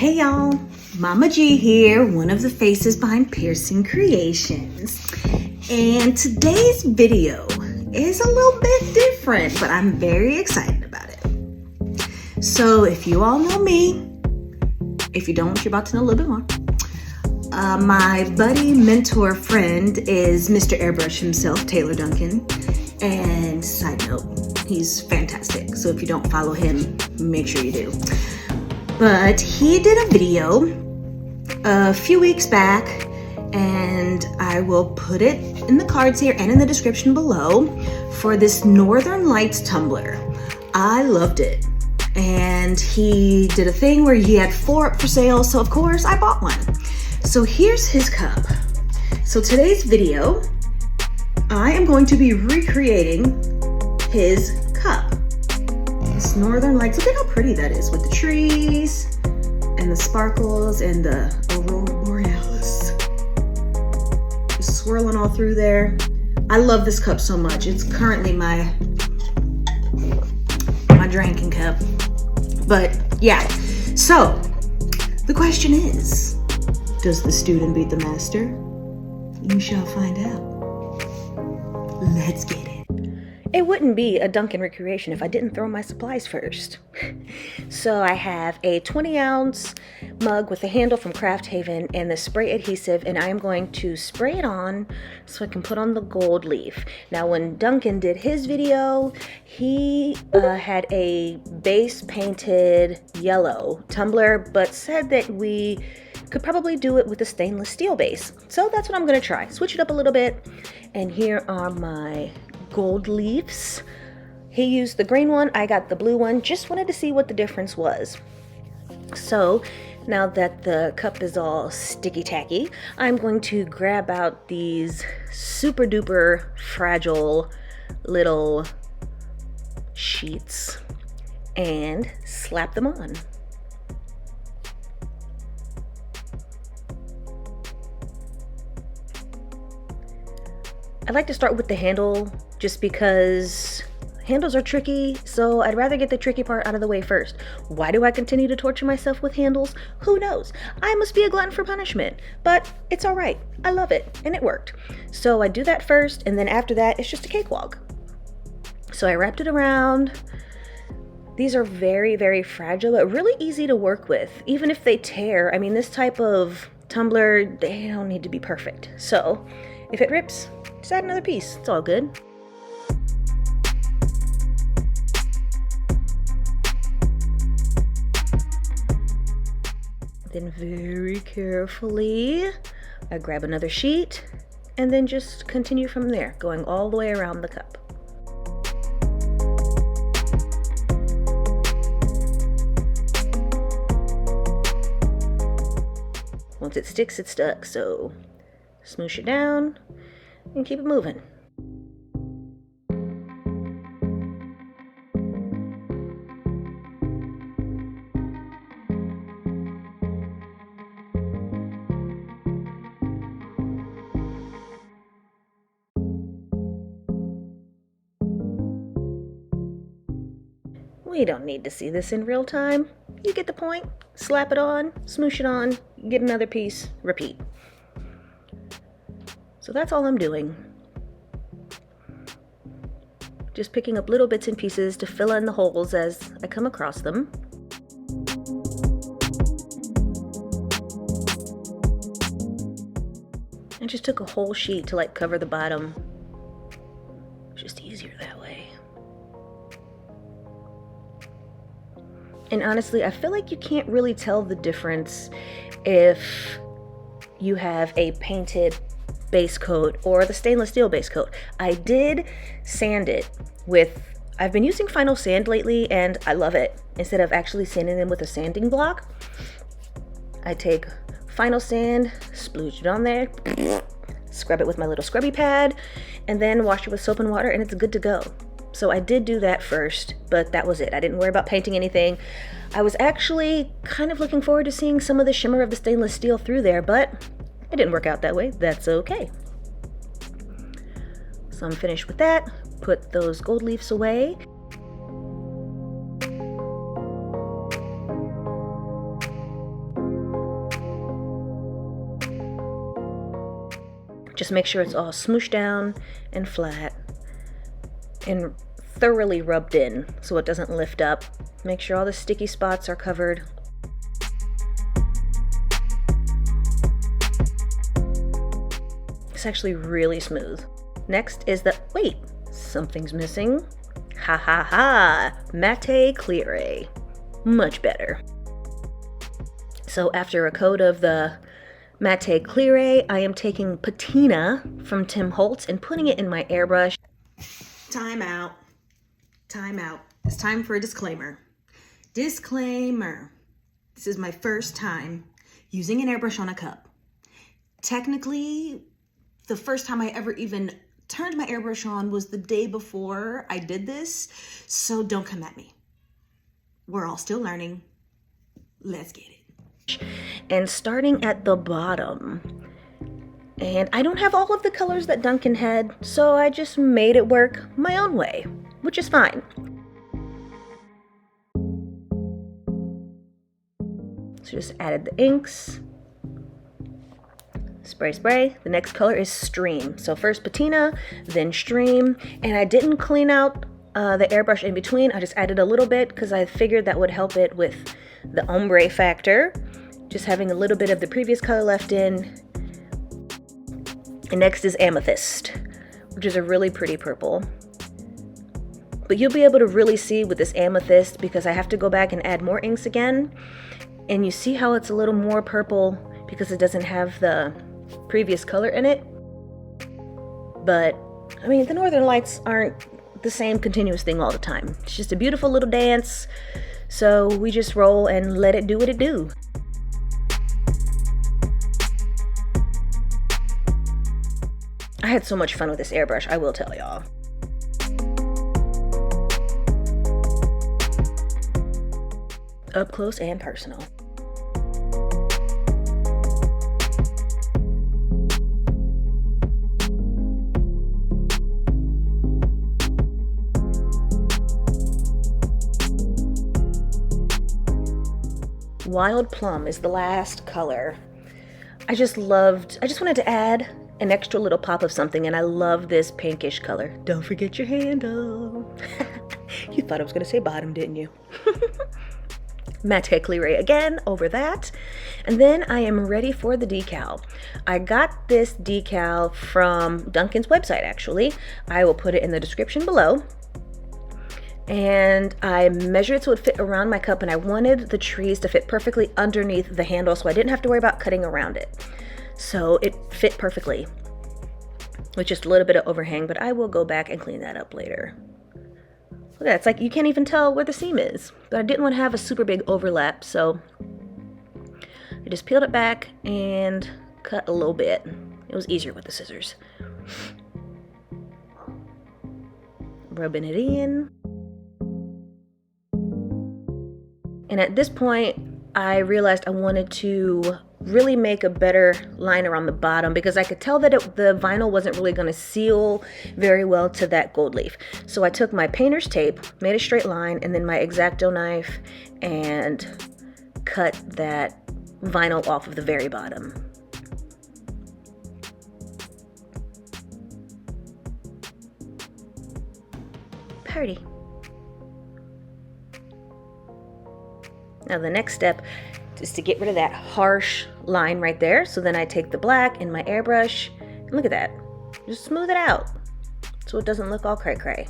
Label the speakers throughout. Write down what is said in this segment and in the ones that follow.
Speaker 1: Hey y'all, Mama G here, one of the faces behind Piercing Creations. And today's video is a little bit different, but I'm very excited about it. So if you all know me, if you don't, you're about to know a little bit more. My buddy, mentor, friend is Mr. Airbrush himself, Taylor Duncan. And side note, he's fantastic. So if you don't follow him, make sure you do. But he did a video a few weeks back, and I will put it in the cards here and in the description below, for this Northern Lights tumbler. I loved it. And he did a thing where he had 4 up for sale, so of course I bought one. So here's his cup. So today's video, I am going to be recreating his cup. This Northern Lights, look at how pretty that is with the trees and the sparkles and the aurora borealis just swirling all through there. I love this cup so much. It's currently my drinking cup. But yeah, so the question is, does the student beat the master? You shall find out. Let's get it. It wouldn't be a Duncan recreation if I didn't throw my supplies first. So I have a 20-ounce mug with a handle from Craft Haven and the spray adhesive, and I am going to spray it on so I can put on the gold leaf. Now when Duncan did his video, he had a base painted yellow tumbler, but said that we could probably do it with a stainless steel base. So that's what I'm gonna try. Switch it up a little bit. And here are my gold leaves. He used the green one, I got the blue one. Just wanted to see what the difference was. So now that the cup is all sticky tacky, I'm going to grab out these super duper fragile little sheets and slap them on. I like to start with the handle just because handles are tricky, so I'd rather get the tricky part out of the way first. Why do I continue to torture myself with handles? Who knows? I must be a glutton for punishment, but it's all right. I love it, and it worked. So I do that first, and then after that, it's just a cakewalk. So I wrapped it around. These are very, very fragile, but really easy to work with. Even if they tear, I mean, this type of tumbler, they don't need to be perfect. So if it rips, just add another piece. It's all good. Then very carefully, I grab another sheet and then just continue from there, going all the way around the cup. Once it sticks, it's stuck, so smoosh it down and keep it moving. We don't need to see this in real time. You get the point. Slap it on, smoosh it on, get another piece, repeat. So that's all I'm doing. Just picking up little bits and pieces to fill in the holes as I come across them. I just took a whole sheet to like cover the bottom. It's just easier that way. And honestly, I feel like you can't really tell the difference if you have a painted base coat or the stainless steel base coat. I did sand it with, I've been using Final Sand lately and I love it. Instead of actually sanding them with a sanding block, I take Final Sand, splooge it on there, scrub it with my little scrubby pad, and then wash it with soap and water and it's good to go. So I did do that first, but that was it. I didn't worry about painting anything. I was actually kind of looking forward to seeing some of the shimmer of the stainless steel through there, but it didn't work out that way. That's okay. So I'm finished with that. Put those gold leaves away. Just make sure it's all smooshed down and flat and thoroughly rubbed in so it doesn't lift up. Make sure all the sticky spots are covered. It's actually really smooth. Next is the, wait, something's missing. Ha ha ha, Matte Clear. Much better. So after a coat of the Matte Clear, I am taking Patina from Tim Holtz and putting it in my airbrush. Time out. Time out. It's time for a disclaimer. Disclaimer. This is my first time using an airbrush on a cup. Technically, the first time I ever even turned my airbrush on was the day before I did this, so don't come at me. We're all still learning. Let's get it. And starting at the bottom. And I don't have all of the colors that Duncan had, so I just made it work my own way, which is fine. So just added the inks. Spray, spray. The next color is Stream. So first Patina, then Stream. And I didn't clean out the airbrush in between. I just added a little bit because I figured that would help it with the ombre factor. Just having a little bit of the previous color left in. And next is Amethyst, which is a really pretty purple. But you'll be able to really see with this Amethyst because I have to go back and add more inks again. And you see how it's a little more purple because it doesn't have the previous color in it. But I mean, the Northern Lights aren't the same continuous thing all the time. It's just a beautiful little dance. So we just roll and let it do what it do. I had so much fun with this airbrush, I will tell y'all. Up close and personal. Wild Plum is the last color. I just wanted to add an extra little pop of something, and I love this pinkish color. Don't forget your handle. You thought I was gonna say bottom, didn't you? Matte Clear again over that. And then I am ready for the decal. I got this decal from Duncan's website, actually. I will put it in the description below. And I measured it so it would fit around my cup, and I wanted the trees to fit perfectly underneath the handle so I didn't have to worry about cutting around it. So it fit perfectly with just a little bit of overhang, but I will go back and clean that up later. Look at that, it's like you can't even tell where the seam is, but I didn't want to have a super big overlap, so I just peeled it back and cut a little bit. It was easier with the scissors. Rubbing it in. And at this point, I realized I wanted to really make a better line around the bottom because I could tell that the vinyl wasn't really going to seal very well to that gold leaf. So I took my painter's tape, made a straight line, and then my X-Acto knife and cut that vinyl off of the very bottom. Pretty. Now the next step is to get rid of that harsh line right there. So then I take the black in my airbrush, and look at that. Just smooth it out so it doesn't look all cray-cray.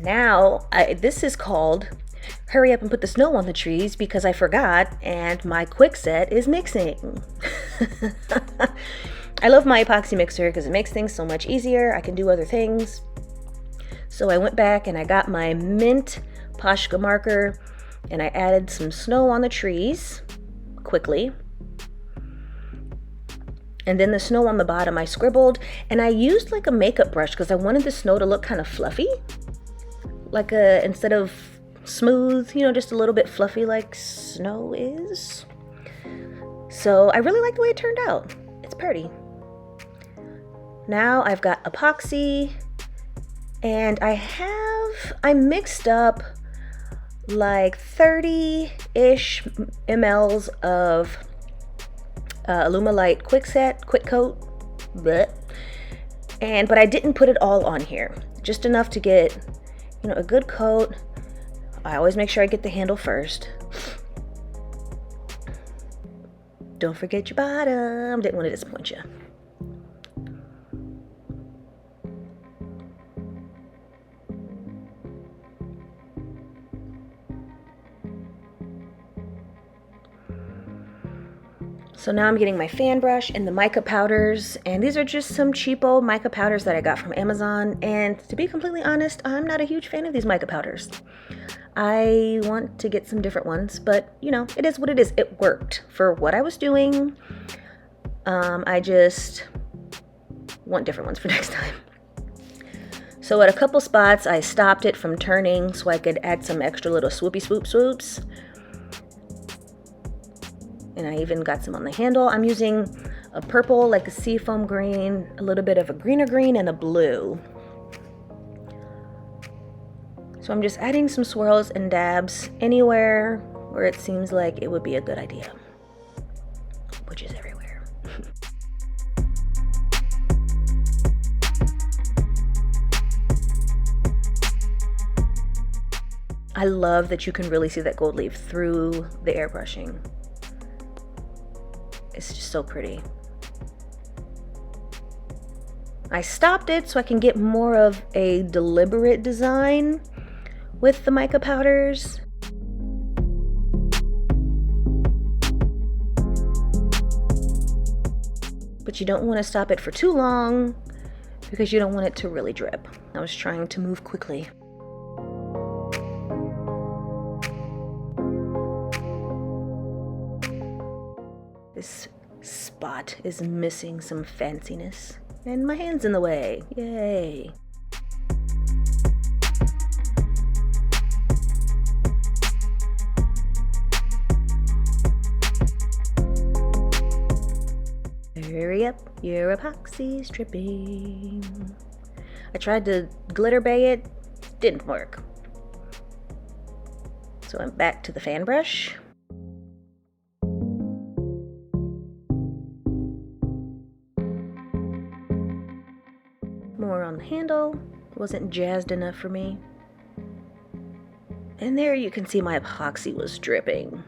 Speaker 1: Now, this is called Hurry Up and Put the Snow on the Trees because I forgot and my quick set is mixing. I love my epoxy mixer because it makes things so much easier. I can do other things. So I went back and I got my mint Poshka marker and I added some snow on the trees quickly. And then the snow on the bottom I scribbled, and I used like a makeup brush because I wanted the snow to look kind of fluffy. Like instead of smooth, you know, just a little bit fluffy like snow is. So I really like the way it turned out. It's pretty. Now I've got epoxy, and I mixed up like 30-ish mLs of Alumilite quick coat, but I didn't put it all on here, just enough to get, you know, a good coat. I always make sure I get the handle first. Don't forget your bottom. Didn't want to disappoint you. So now I'm getting my fan brush and the mica powders, and these are just some cheapo mica powders that I got from Amazon, and to be completely honest, I'm not a huge fan of these mica powders. I want to get some different ones, but you know, it is what it is. It worked for what I was doing. I just want different ones for next time. So at a couple spots, I stopped it from turning so I could add some extra little swoopy swoops. And I even got some on the handle. I'm using a purple, like a seafoam green, a little bit of a greener green, and a blue. So I'm just adding some swirls and dabs anywhere where it seems like it would be a good idea, which is everywhere. I love that you can really see that gold leaf through the airbrushing. It's just so pretty. I stopped it so I can get more of a deliberate design with the mica powders. But you don't want to stop it for too long because you don't want it to really drip. I was trying to move quickly. This spot is missing some fanciness, and my hand's in the way. Yay! Hurry up, your epoxy's dripping. I tried to glitter bay it, didn't work. So I'm back to the fan brush. More on the handle, wasn't jazzed enough for me. And there you can see my epoxy was dripping,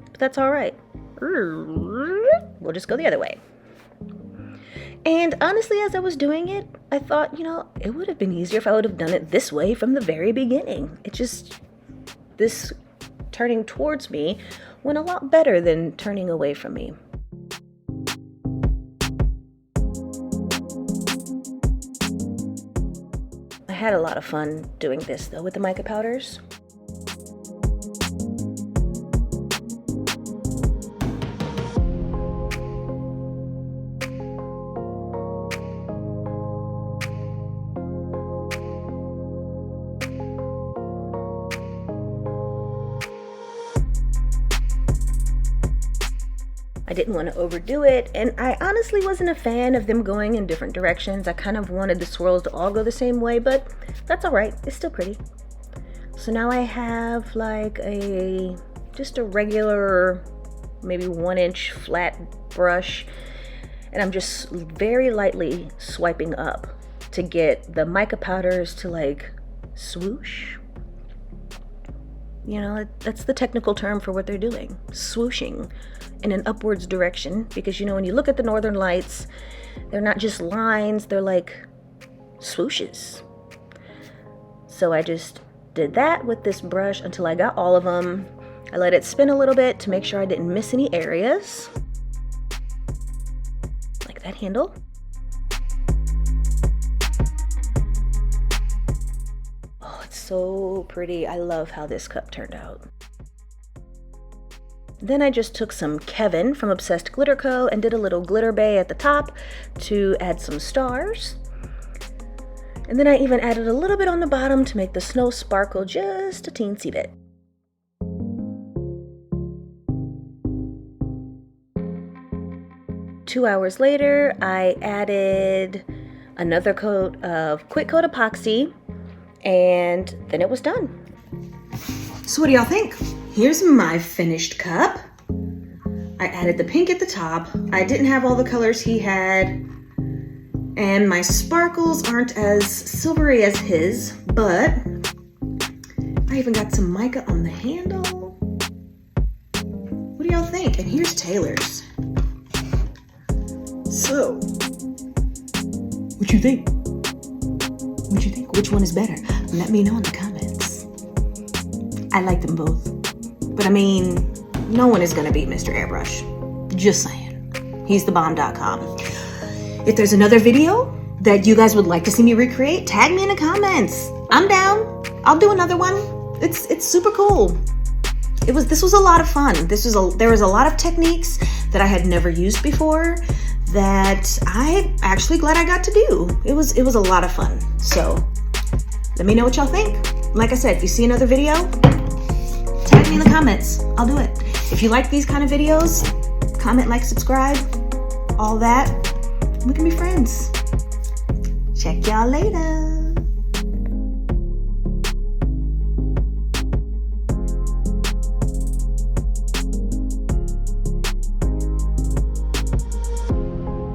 Speaker 1: but that's all right. We'll just go the other way. And honestly, as I was doing it, I thought, you know, it would have been easier if I would have done it this way from the very beginning. It just, this turning towards me went a lot better than turning away from me. I had a lot of fun doing this though with the mica powders. I didn't want to overdo it, and I honestly wasn't a fan of them going in different directions. I kind of wanted the swirls to all go the same way, but that's all right. It's still pretty. So now I have like just a regular, maybe 1-inch flat brush, and I'm just very lightly swiping up to get the mica powders to like swoosh. You know, that's the technical term for what they're doing, swooshing in an upwards direction, because you know, when you look at the northern lights, they're not just lines, they're like swooshes. So I just did that with this brush until I got all of them. I let it spin a little bit to make sure I didn't miss any areas, like that handle. Oh, it's so pretty. I love how this cup turned out. Then I just took some Kevin from Obsessed Glitter Co. and did a little glitter bay at the top to add some stars. And then I even added a little bit on the bottom to make the snow sparkle just a teensy bit. Two hours later, I added another coat of quick coat epoxy, and then it was done.
Speaker 2: So what do y'all think? Here's my finished cup.
Speaker 1: I added the pink at the top. I didn't have all the colors he had, and my sparkles aren't as silvery as his, but I even got some mica on the handle. What do y'all think? And here's Taylor's. So, what you think? What you think? Which one is better? Let me know in the comments. I like them both. But I mean, no one is gonna beat Mr. Airbrush. Just saying. He's the bomb.com. If there's another video that you guys would like to see me recreate, tag me in the comments. I'm down. I'll do another one. It's super cool. This was a lot of fun. There was a lot of techniques that I had never used before that I'm actually glad I got to do. It was a lot of fun. So let me know what y'all think. Like I said, if you see another video, tag me in the comments. I'll do it. If you like these kind of videos, comment, like, subscribe, all that. We can be friends. Check y'all later.